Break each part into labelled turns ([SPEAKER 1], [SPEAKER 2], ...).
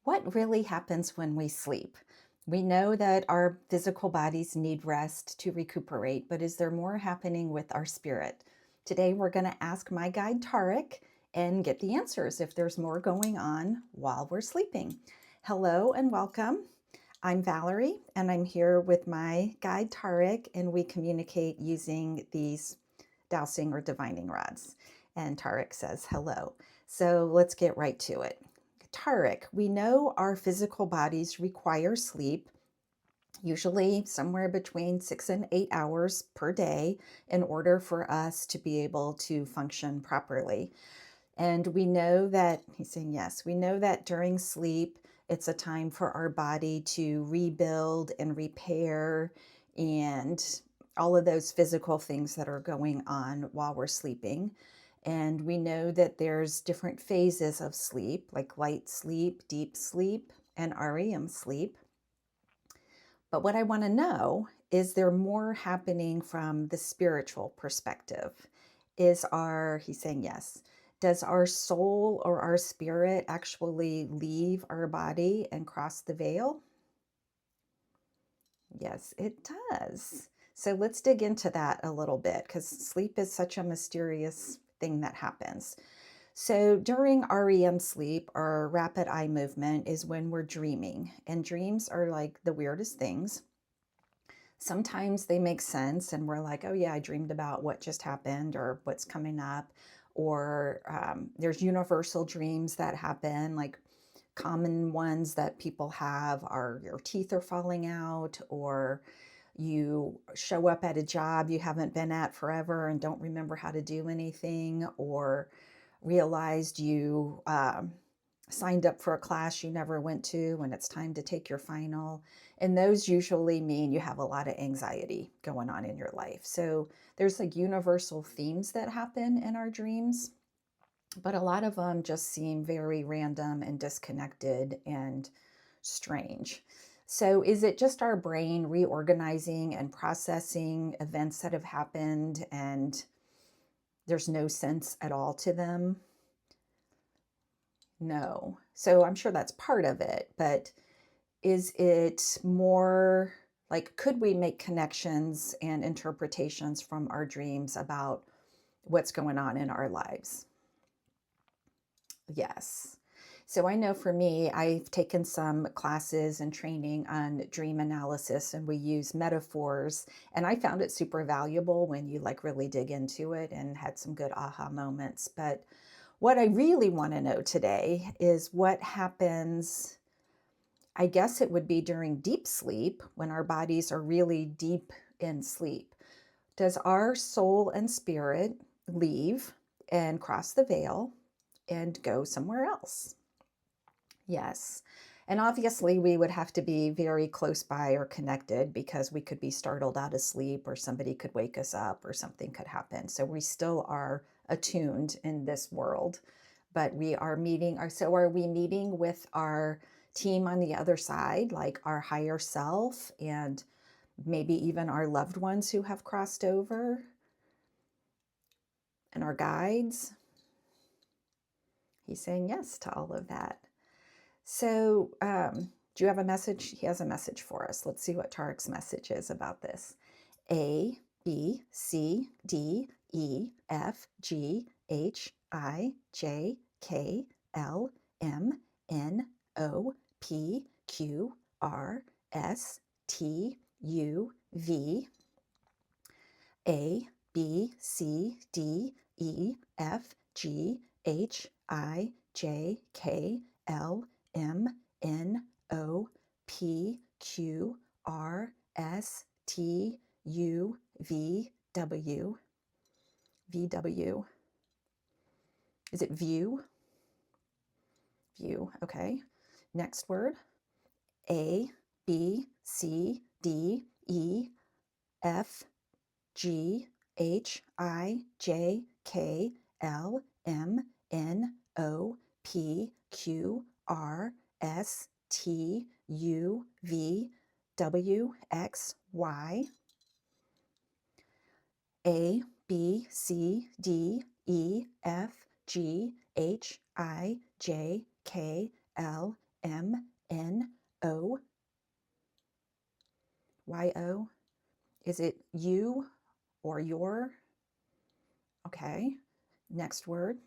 [SPEAKER 1] What really happens when we sleep? We know that our physical bodies need rest to recuperate, but is there more happening with our spirit? Today, we're going to ask my guide, Tarek, and get the answers if there's more going on while we're sleeping. Hello and welcome. I'm Valerie, and I'm here with my guide, Tarek, and we communicate using these dowsing or divining rods. And Tarek says hello. So let's get right to it. Tarek, we know our physical bodies require sleep, usually somewhere between 6 and 8 hours per day, in order for us to be able to function properly. And we know that, he's saying yes, we know that during sleep, it's a time for our body to rebuild and repair and all of those physical things that are going on while we're sleeping. And we know that there's different phases of sleep, like light sleep, deep sleep, and REM sleep. But what I want to know is there more happening from the spiritual perspective? He's saying yes. Does our soul or our spirit actually leave our body and cross the veil? Yes, it does. So let's dig into that a little bit because sleep is such a mysterious thing that happens. So during REM sleep, or rapid eye movement, is when we're dreaming. And dreams are like the weirdest things. Sometimes they make sense and we're like, oh yeah, I dreamed about what just happened or what's coming up. Or there's universal dreams that happen, like common ones that people have are your teeth are falling out, or you show up at a job you haven't been at forever and don't remember how to do anything, or realized you signed up for a class you never went to and it's time to take your final. And those usually mean you have a lot of anxiety going on in your life. So there's like universal themes that happen in our dreams, but a lot of them just seem very random and disconnected and strange. So is it just our brain reorganizing and processing events that have happened and there's no sense at all to them? No. So I'm sure that's part of it, but is it more like, could we make connections and interpretations from our dreams about what's going on in our lives? Yes. So I know for me, I've taken some classes and training on dream analysis, and we use metaphors, and I found it super valuable when you like really dig into it and had some good aha moments. But what I really want to know today is what happens. I guess it would be during deep sleep when our bodies are really deep in sleep. Does our soul and spirit leave and cross the veil and go somewhere else? Yes. And obviously, we would have to be very close by or connected because we could be startled out of sleep or somebody could wake us up or something could happen. So we still are attuned in this world, but we are meeting so are we meeting with our team on the other side, like our higher self and maybe even our loved ones who have crossed over and our guides? He's saying yes to all of that. So, do you have a message? He has a message for us. Let's see what Tarek's message is about this. A, B, C, D, E, F, G, H, I, J, K, L, M, N, O, P, Q, R, S, T, U, V. A, B, C, D, E, F, G, H, I, J, K, L, M, N, O, P, Q, R, S, T, U, V, W. V, W. Is it view? View, okay. Next word. A, B, C, D, E, F, G, H, I, J, K, L, M, N, O, P, Q, R, S, T, U, V, W, X, Y. A, B, C, D, E, F, G, H, I, J, K, L, Y-O. Is it you or your? Okay. Next word.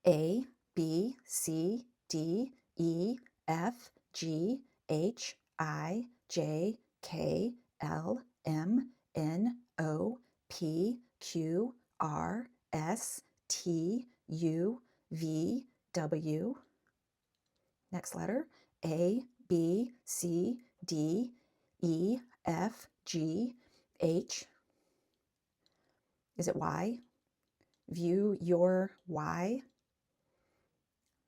[SPEAKER 1] A, B, C, D, E, F, G, H, I, J, K, L, M, N, O, P, Q, R, S, T, U, V, W. Next letter. A, B, C, D, E, F, G, H. Is it Y? View your Y.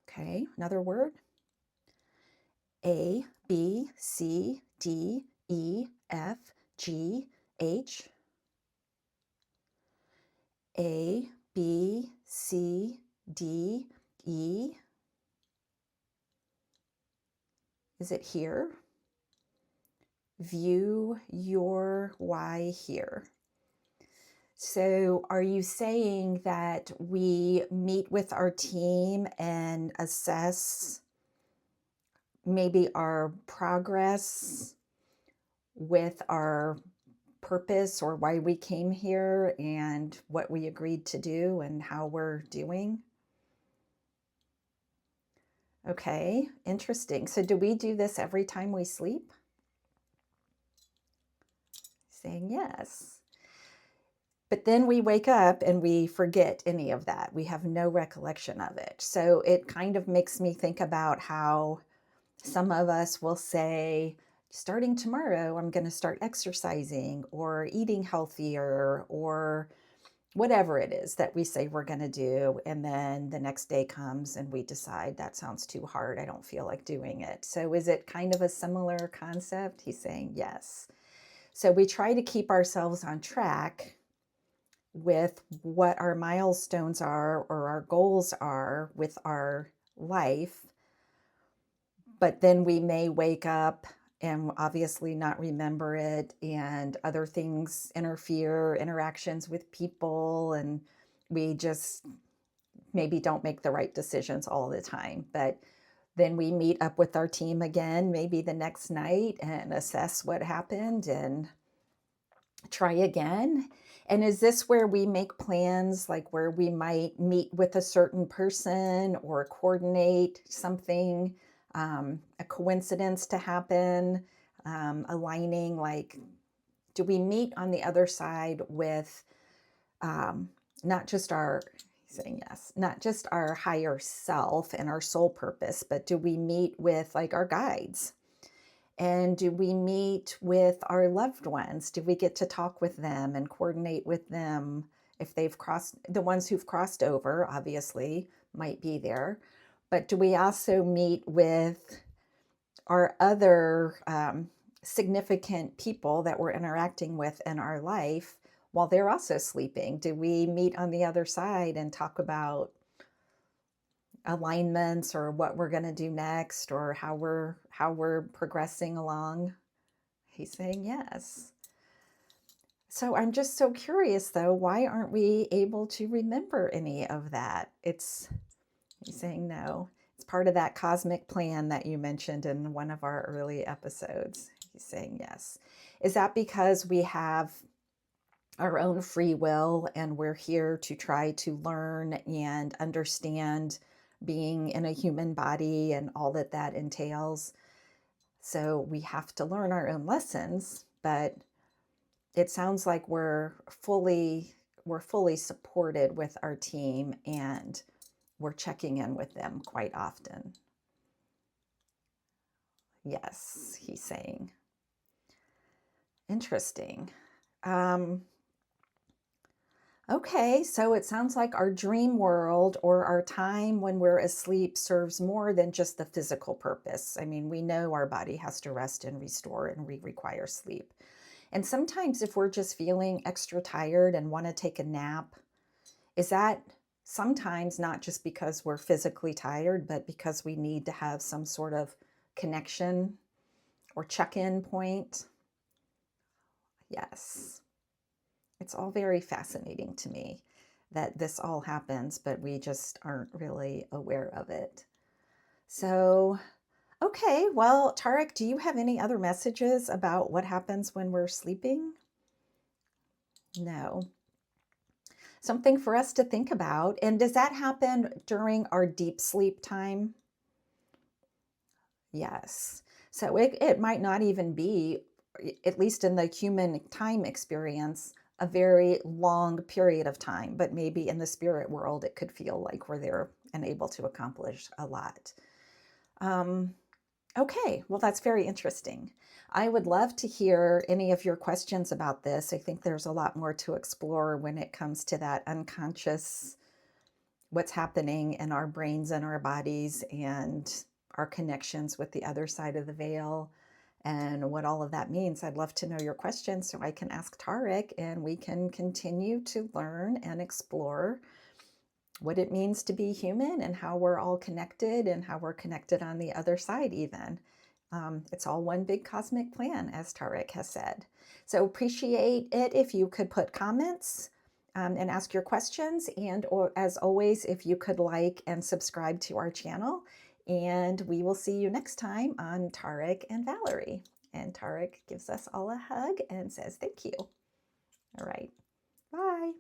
[SPEAKER 1] Okay, another word. A, B, C, D, E, F, G, H. A, B, C, D, E. Is it here? View your Y here. So are you saying that we meet with our team and assess maybe our progress with our purpose or why we came here and what we agreed to do and how we're doing? Okay, interesting. So do we do this every time we sleep? Saying yes. But then we wake up and we forget any of that. We have no recollection of it. So it kind of makes me think about how some of us will say, starting tomorrow, I'm going to start exercising or eating healthier or whatever it is that we say we're going to do. And then the next day comes and we decide that sounds too hard. I don't feel like doing it. So is it kind of a similar concept? He's saying yes. So we try to keep ourselves on track with what our milestones are or our goals are with our life. But then we may wake up and obviously not remember it, and other things interfere, interactions with people, and we just maybe don't make the right decisions all the time. But then we meet up with our team again, maybe the next night, and assess what happened and try again. And is this where we make plans, like where we might meet with a certain person or coordinate something, a coincidence to happen, aligning, like, do we meet on the other side with not just our, saying yes, not just our higher self and our soul purpose, but do we meet with like our guides? And do we meet with our loved ones? Do we get to talk with them and coordinate with them if they've crossed, the ones who've crossed over, obviously, might be there. But do we also meet with our other significant people that we're interacting with in our life while they're also sleeping? Do we meet on the other side and talk about alignments or what we're going to do next or how we're progressing along? He's saying yes. So I'm just so curious though, why aren't we able to remember any of that? He's saying no. It's part of that cosmic plan that you mentioned in one of our early episodes. He's saying yes. Is that because we have our own free will and we're here to try to learn and understand being in a human body and all that that entails? So we have to learn our own lessons, but it sounds like we're fully supported with our team and we're checking in with them quite often. Yes, he's saying. Interesting. Okay, so it sounds like our dream world or our time when we're asleep serves more than just the physical purpose. I mean, we know our body has to rest and restore and we require sleep. And sometimes if we're just feeling extra tired and want to take a nap, is that sometimes not just because we're physically tired, but because we need to have some sort of connection or check-in point? Yes. It's all very fascinating to me that this all happens, but we just aren't really aware of it. So Okay, well, Tarek, do you have any other messages about what happens when we're sleeping? No. Something for us to think about. And does that happen during our deep sleep time? Yes. So it might not even be, at least in the human time experience, a very long period of time, but maybe in the spirit world, it could feel like we're there and able to accomplish a lot. Um, okay, well, that's very interesting. I would love to hear any of your questions about this. I think there's a lot more to explore when it comes to that unconscious, what's happening in our brains and our bodies and our connections with the other side of the veil and what all of that means. I'd love to know your questions so I can ask Tarek and we can continue to learn and explore what it means to be human and how we're all connected and how we're connected on the other side even. It's all one big cosmic plan, as Tarek has said. So appreciate it if you could put comments and ask your questions. And or, as always, if you could like and subscribe to our channel. And we will see you next time on Tarek and Valerie. And Tarek gives us all a hug and says thank you. All right. Bye.